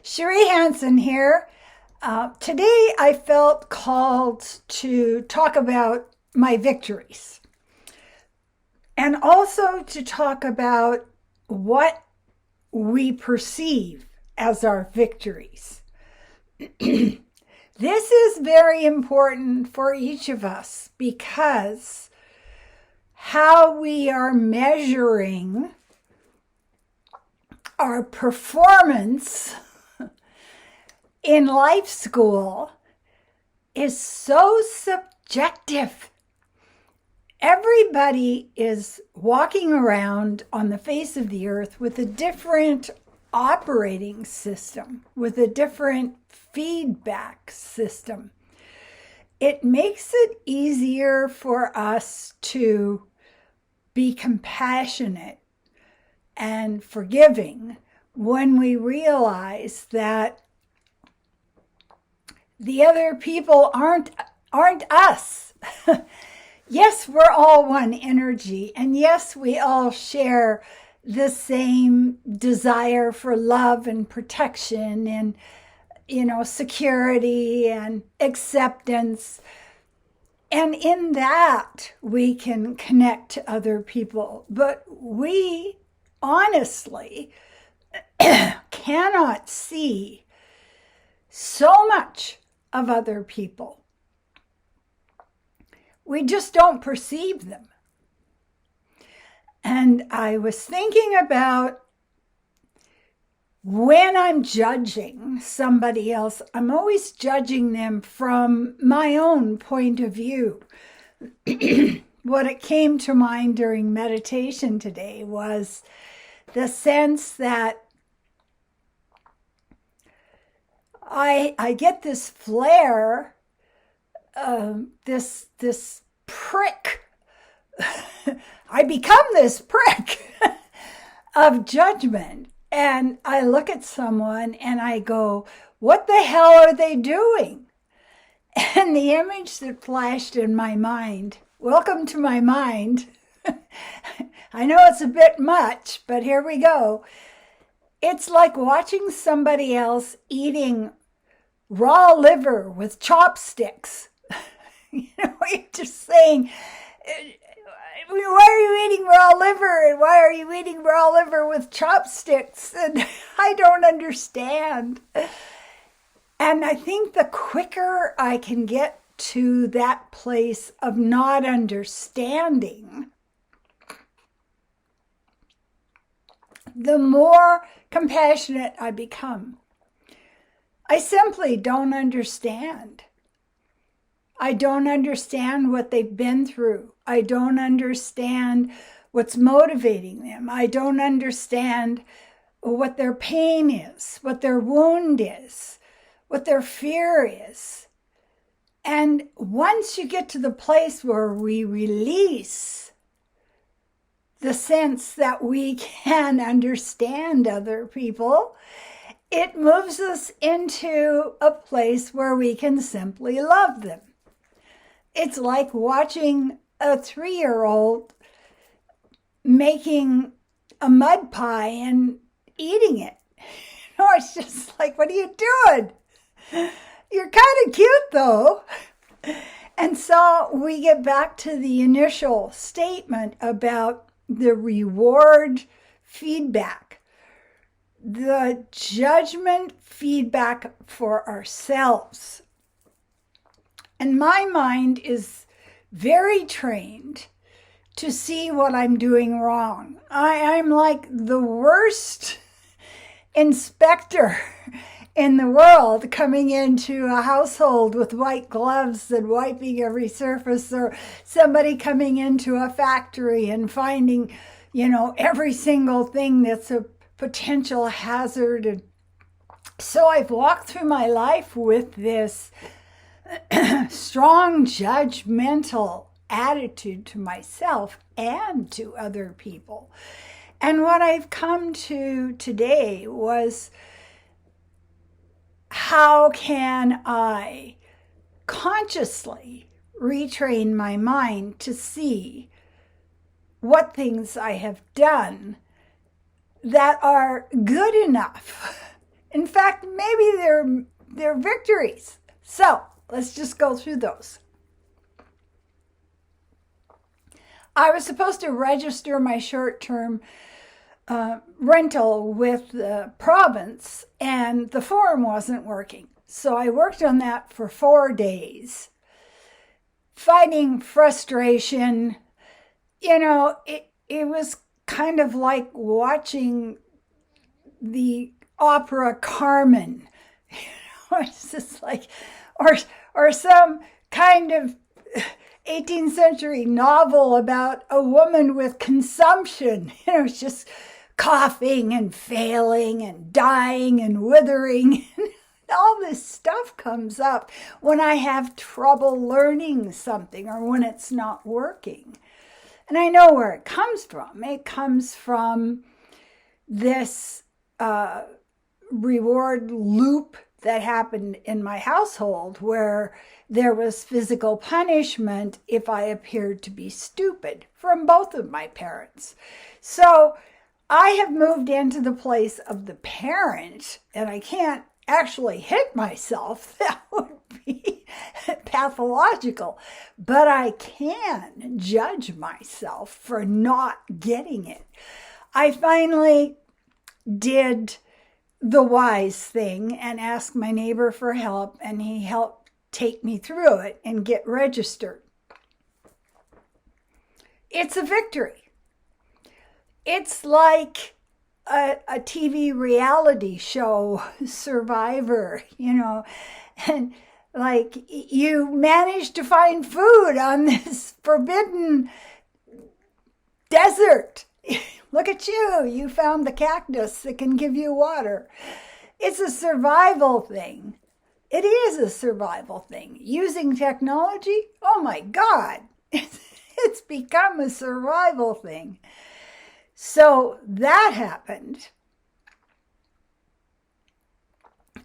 Cherie Hanson here. Today I felt called to talk about my victories and also to talk about what we perceive as our victories. This is very important for each of us because how we are measuring our performance in life school is so subjective. Everybody is walking around on the face of the earth with a different operating system, with a different feedback system. It makes it easier for us to be compassionate and forgiving when we realize that the other people aren't us. Yes, we're all one energy, and yes, we all share the same desire for love and protection and security and acceptance. And in that, we can connect to other people. But we honestly cannot see so much of other people. We just don't perceive them. And I was thinking about when I'm judging somebody else, I'm always judging them from my own point of view. What it came to mind during meditation today was the sense that I get this flare, this prick. I become this prick of judgment. And I look at someone and I go, what the hell are they doing? And the image that flashed in my mind, welcome to my mind. I know it's a bit much, but here we go. It's like watching somebody else eating raw liver with chopsticks. You're just saying, why are you eating raw liver? And why are you eating raw liver with chopsticks? And I don't understand. And I think the quicker I can get to that place of not understanding, the more compassionate I become. I simply don't understand. I don't understand what they've been through. I don't understand what's motivating them. I don't understand what their pain is, what their wound is, what their fear is. And once you get to the place where we release the sense that we can understand other people, it moves us into a place where we can simply love them. It's like watching a 3-year-old making a mud pie and eating it. It's just like, what are you doing? You're kind of cute though. And so we get back to the initial statement about the reward feedback, the judgment feedback for ourselves. And my mind is very trained to see what I'm doing wrong. I'm like the worst inspector in the world, coming into a household with white gloves and wiping every surface, or somebody coming into a factory and finding, every single thing that's a potential hazard. And so I've walked through my life with this strong judgmental attitude to myself and to other people. And what I've come to today was, how can I consciously retrain my mind to see what things I have done that are good enough In fact, maybe they're victories. So let's just go through those. I was supposed to register my short-term rental with the province, and the form wasn't working. So I worked on that for 4 days, fighting frustration. It was kind of like watching the opera Carmen. It's just like, or some kind of 18th century novel about a woman with consumption. It's just coughing and failing and dying and withering. All this stuff comes up when I have trouble learning something or when it's not working. And I know where it comes from. It comes from this reward loop that happened in my household where there was physical punishment if I appeared to be stupid from both of my parents. So I have moved into the place of the parent, and I can't actually hit myself. That would be pathological. But I can judge myself for not getting it. I finally did the wise thing and asked my neighbor for help, and he helped take me through it and get registered. It's a victory. It's like a TV reality show, Survivor, and like you managed to find food on this forbidden desert. Look at you. You found the cactus that can give you water. It's a survival thing. It is a survival thing. Using technology, oh my God, it's become a survival thing. So that happened.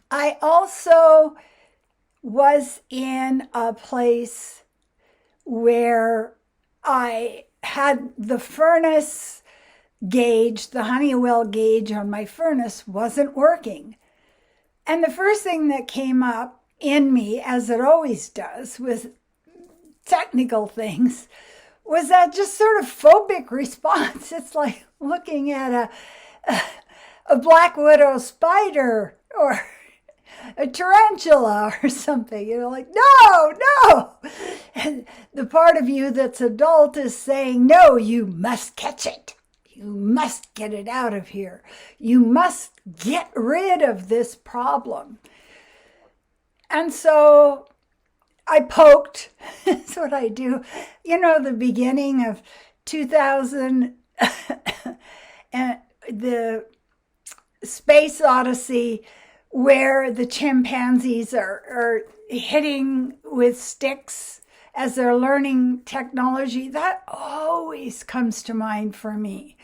I also was in a place where I had the furnace gauge, the Honeywell gauge on my furnace wasn't working. And the first thing that came up in me, as it always does with technical things, was that just sort of phobic response. It's like looking at a black widow spider or a tarantula or something. Like, no. And the part of you that's adult is saying, no, you must catch it. You must get it out of here. You must get rid of this problem. And so I poked. That's what I do. The beginning of 2000 and the Space Odyssey, where the chimpanzees are hitting with sticks as they're learning technology, that always comes to mind for me.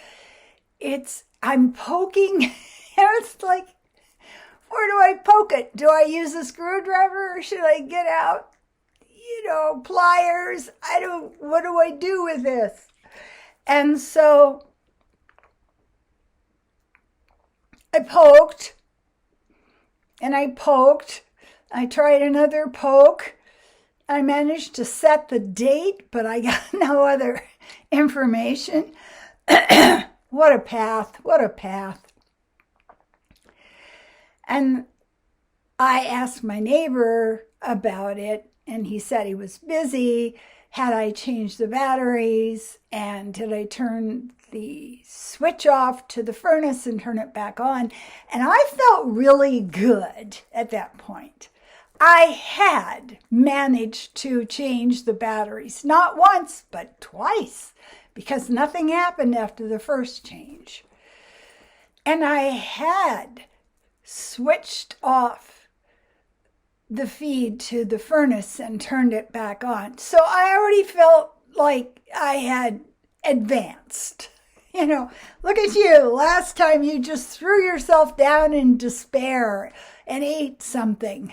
I'm poking, and it's like, where do I poke it? Do I use a screwdriver, or should I get out, pliers? What do I do with this? And so I poked, and I poked. I tried another poke. I managed to set the date, but I got no other information. What a path. And I asked my neighbor about it, and he said he was busy. Had I changed the batteries, and did I turn the switch off to the furnace and turn it back on? And I felt really good at that point. I had managed to change the batteries, not once, but twice, because nothing happened after the first change. And I had switched off the feed to the furnace and turned it back on. So I already felt like I had advanced. Look at you. Last time you just threw yourself down in despair and ate something.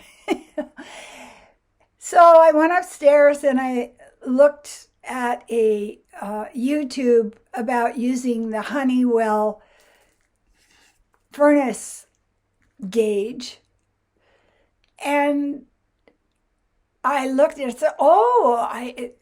So I went upstairs and I looked at a YouTube about using the Honeywell furnace gauge. And I looked at it and said, oh,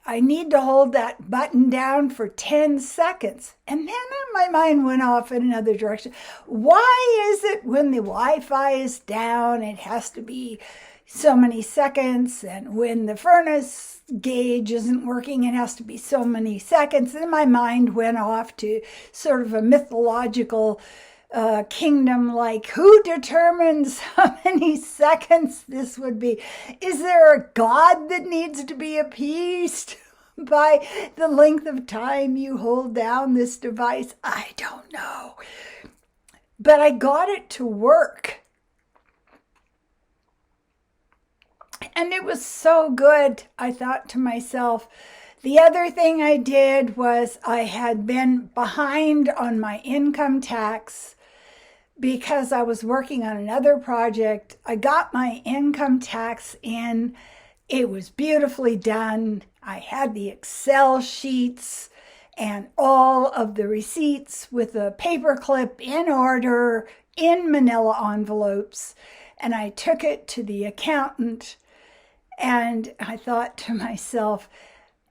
I need to hold that button down for 10 seconds. And then my mind went off in another direction. Why is it when the Wi-Fi is down, it has to be so many seconds? And when the furnace gauge isn't working, it has to be so many seconds. And my mind went off to sort of a mythological kingdom, like who determines how many seconds this would be? Is there a god that needs to be appeased by the length of time you hold down this device? I don't know. But I got it to work. And it was so good. I thought to myself, the other thing I did was I had been behind on my income tax because I was working on another project. I got my income tax in. It was beautifully done. I had the Excel sheets and all of the receipts with a paperclip in order in manila envelopes. And I took it to the accountant. And I thought to myself,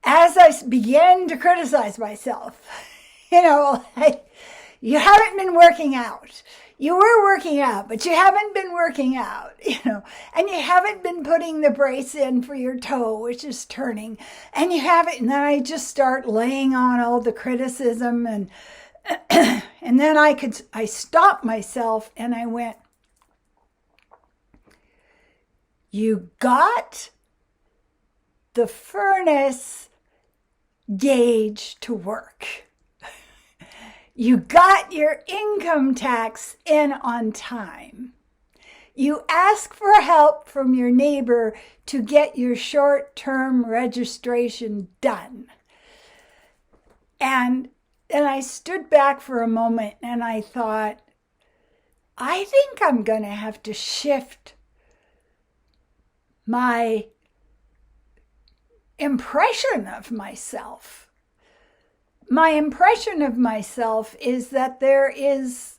as I began to criticize myself, you haven't been working out. You were working out, but you haven't been working out, and you haven't been putting the brace in for your toe, which is turning, and you haven't. And then I just start laying on all the criticism, and and then I stopped myself and I went, you got the furnace gauge to work. You got your income tax in on time. You ask for help from your neighbor to get your short-term registration done. And I stood back for a moment and I thought, I think I'm going to have to shift my impression of myself. My impression of myself is that there is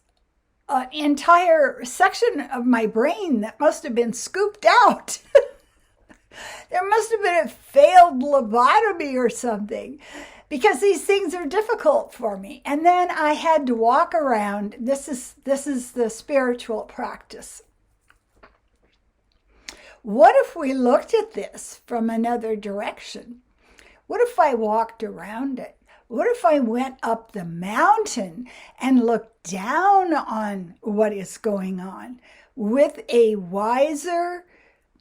an entire section of my brain that must have been scooped out. There must have been a failed lobotomy or something, because these things are difficult for me. And then I had to walk around. This is the spiritual practice. What if we looked at this from another direction? What if I walked around it? What if I went up the mountain and looked down on what is going on with a wiser,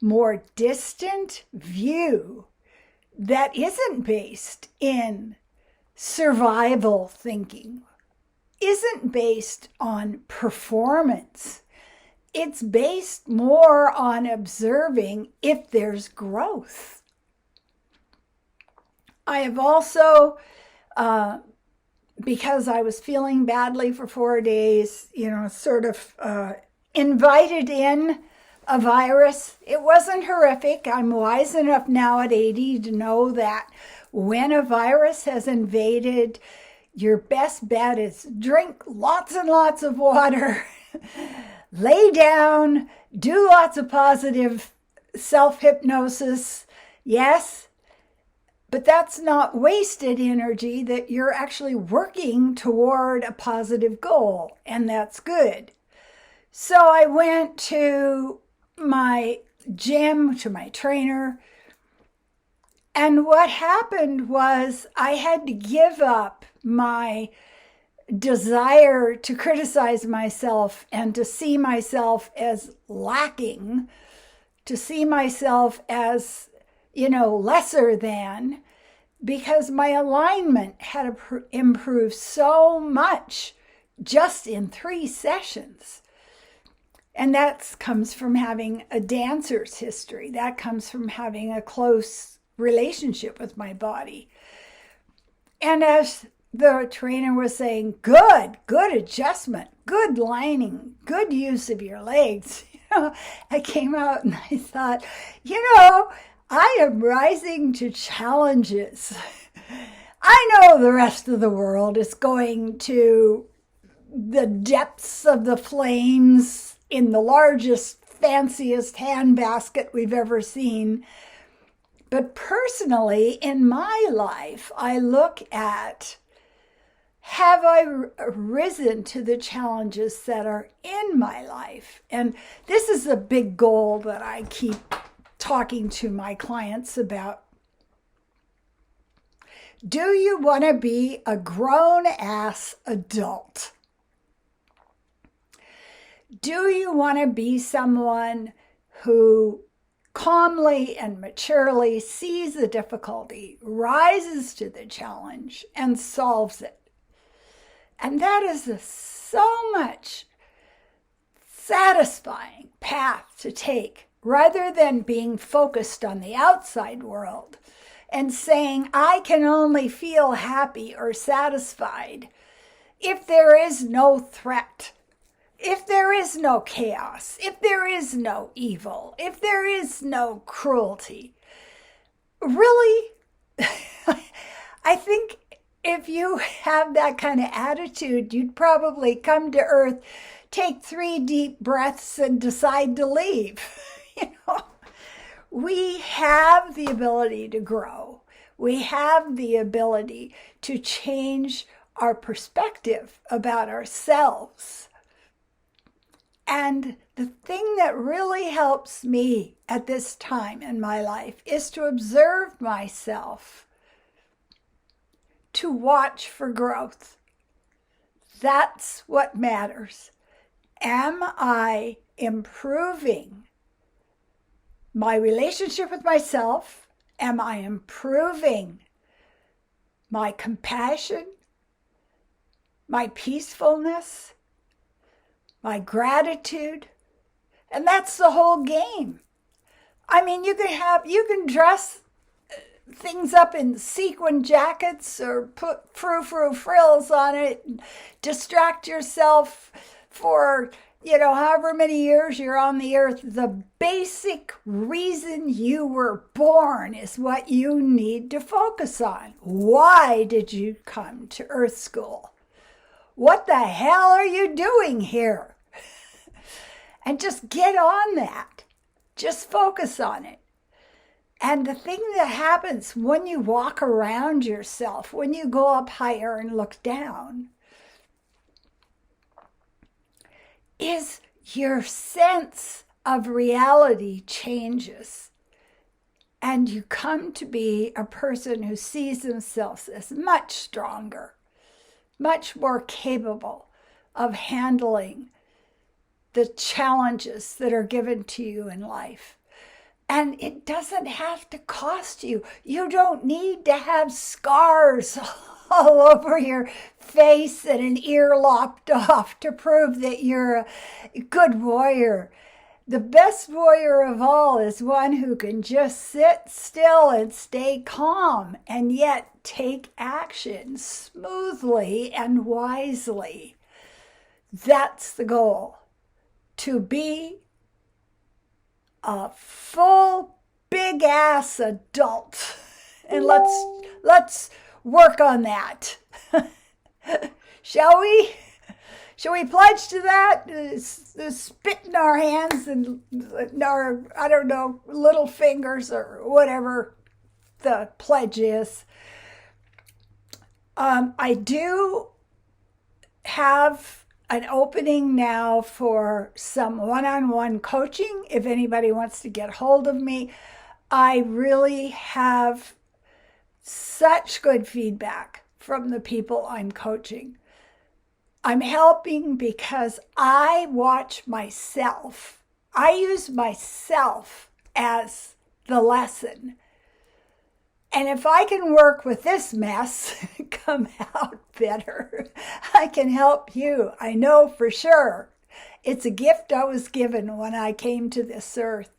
more distant view that isn't based in survival thinking, isn't based on performance? It's based more on observing if there's growth. I have also, because I was feeling badly for 4 days, sort of invited in a virus. It wasn't horrific. I'm wise enough now at 80 to know that when a virus has invaded, your best bet is drink lots and lots of water, lay down, do lots of positive self-hypnosis. Yes, but that's not wasted energy, that you're actually working toward a positive goal, and that's good. So I went to my gym, to my trainer, and what happened was I had to give up my desire to criticize myself and to see myself as lacking, to see myself as, lesser than, because my alignment had improved so much just in 3 sessions. And that comes from having a dancer's history. That comes from having a close relationship with my body. And as the trainer was saying, good adjustment, good lining, good use of your legs, I came out and I thought, I am rising to challenges. I know the rest of the world is going to the depths of the flames in the largest, fanciest handbasket we've ever seen. But personally, in my life, I look at, have I risen to the challenges that are in my life? And this is a big goal that I keep talking to my clients about. Do you want to be a grown-ass adult? Do you want to be someone who calmly and maturely sees the difficulty, rises to the challenge, and solves it? And that is a so much satisfying path to take, rather than being focused on the outside world and saying, I can only feel happy or satisfied if there is no threat, if there is no chaos, if there is no evil, if there is no cruelty. Really, I think if you have that kind of attitude, you'd probably come to Earth, take 3 deep breaths, and decide to leave. We have the ability to grow. We have the ability to change our perspective about ourselves. And the thing that really helps me at this time in my life is to observe myself, to watch for growth. That's what matters. Am I improving my relationship with myself? Am I improving my compassion, my peacefulness, my gratitude? And that's the whole game. I mean, you can dress things up in sequin jackets or put frou-frou frills on it and distract yourself for however many years you're on the earth. The basic reason you were born is what you need to focus on. Why did you come to Earth School? What the hell are you doing here? And just get on that. Just focus on it. And the thing that happens when you walk around yourself, when you go up higher and look down, is your sense of reality changes. And you come to be a person who sees themselves as much stronger, much more capable of handling the challenges that are given to you in life. And it doesn't have to cost you. You don't need to have scars all over your face and an ear lopped off to prove that you're a good warrior. The best warrior of all is one who can just sit still and stay calm and yet take action smoothly and wisely. That's the goal. To be a full, big-ass adult. And let's work on that. Shall we? Shall we pledge to that? Spit in our hands and our, little fingers or whatever the pledge is. I do have an opening now for some one-on-one coaching. If anybody wants to get hold of me, I really have such good feedback from the people I'm coaching. I'm helping because I watch myself. I use myself as the lesson. And if I can work with this mess, come out better, I can help you. I know for sure. It's a gift I was given when I came to this earth.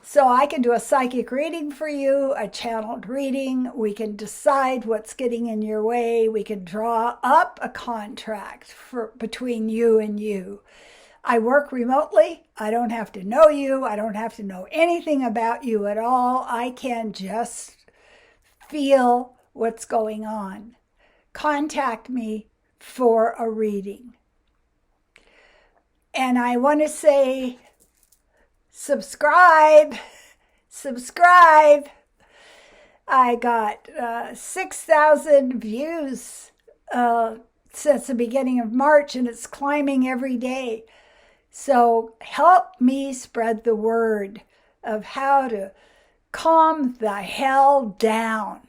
So I can do a psychic reading for you, a channeled reading. We can decide what's getting in your way. We can draw up a contract between you and you. I work remotely. I don't have to know you. I don't have to know anything about you at all. I can just feel what's going on. Contact me for a reading. And I want to say, subscribe. I got 6,000 views since the beginning of March, and it's climbing every day. So help me spread the word of how to calm the hell down.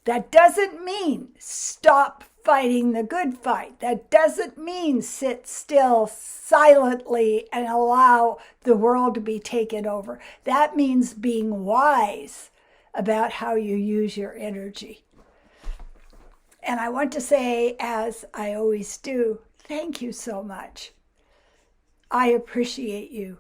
That doesn't mean stop fighting the good fight. That doesn't mean sit still silently and allow the world to be taken over. That means being wise about how you use your energy. And I want to say, as I always do, thank you so much. I appreciate you.